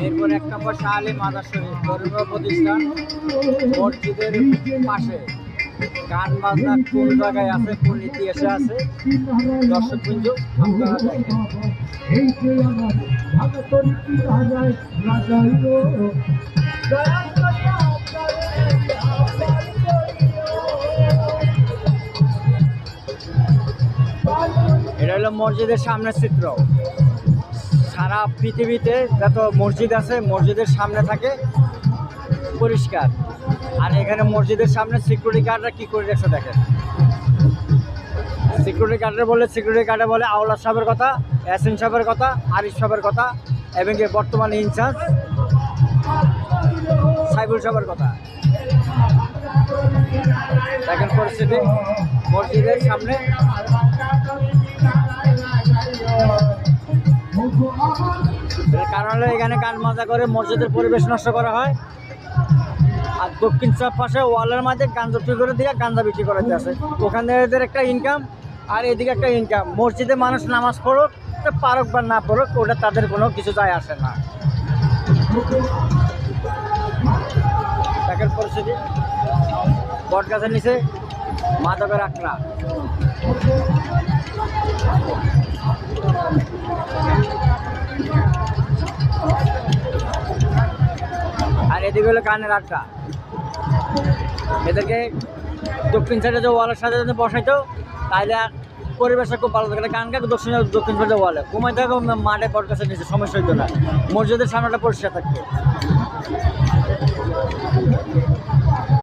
এরপর 1 নম্বর শাহ আলী মাজার শরীফ ধর্মীয় প্রতিষ্ঠান, মসজিদের পাশে। গান বাজনা কোন জায়গায় আছে, কোন ইতিহাসে আছে, দর্শকবৃন্দ আপনারা দেখেন। এটা হলো মসজিদের সামনের চিত্র। সারা পৃথিবীতে যত মসজিদ আছে মসজিদের সামনে থাকে পরিষ্কার, আর এখানে মসজিদের সামনে সিকিউরিটি গার্ডরা কি করে রেখেছে দেখেন। সিকিউরিটি গার্ডে বলে আওলাদ সাহেবের কথা, ইয়াসিন সাহেবের কথা, আরিফ সাহেবের কথা, এবং বর্তমানে ইনচার্জ সাইবুল সাহেবের কথা। দেখেন পরিস্থিতি মসজিদের সামনে। কারণ হলো এখানে গান মাজা করে মসজিদের পরিবেশ নষ্ট করা হয়। আর দক্ষিণ চাপ পাশে ওয়ালের মাঝে গাঞ্জা বিক্রি করে দিয়ে গাঞ্জা বিক্রি করে দিয়েছে। ওখানে এদের একটা ইনকাম আর এদিকে একটা ইনকাম। মসজিদে মানুষ নামাজ পড়ুক, পারুক বা না পড়ুক, ওটা তাদের কোনো কিছু যায় আসে না। দেখেন পরিস্থিতি বট গাছের নিচে মাদকের আখড়া। আর এদিকে হলো গানের আড্ডা। এদেরকে দক্ষিণ সাইডে যে ওয়ালের সাথে যদি বসাইতো তাহলে পরিবেশটা খুব ভালো থাকে। গান গাকে দক্ষিণ সাইডে ওয়ালে ঘুমাই থাকে মাঠে বট গাছের নিচে, সমস্যা হইতো না। মসজিদের সামনেটা পরিষ্কার থাকতো।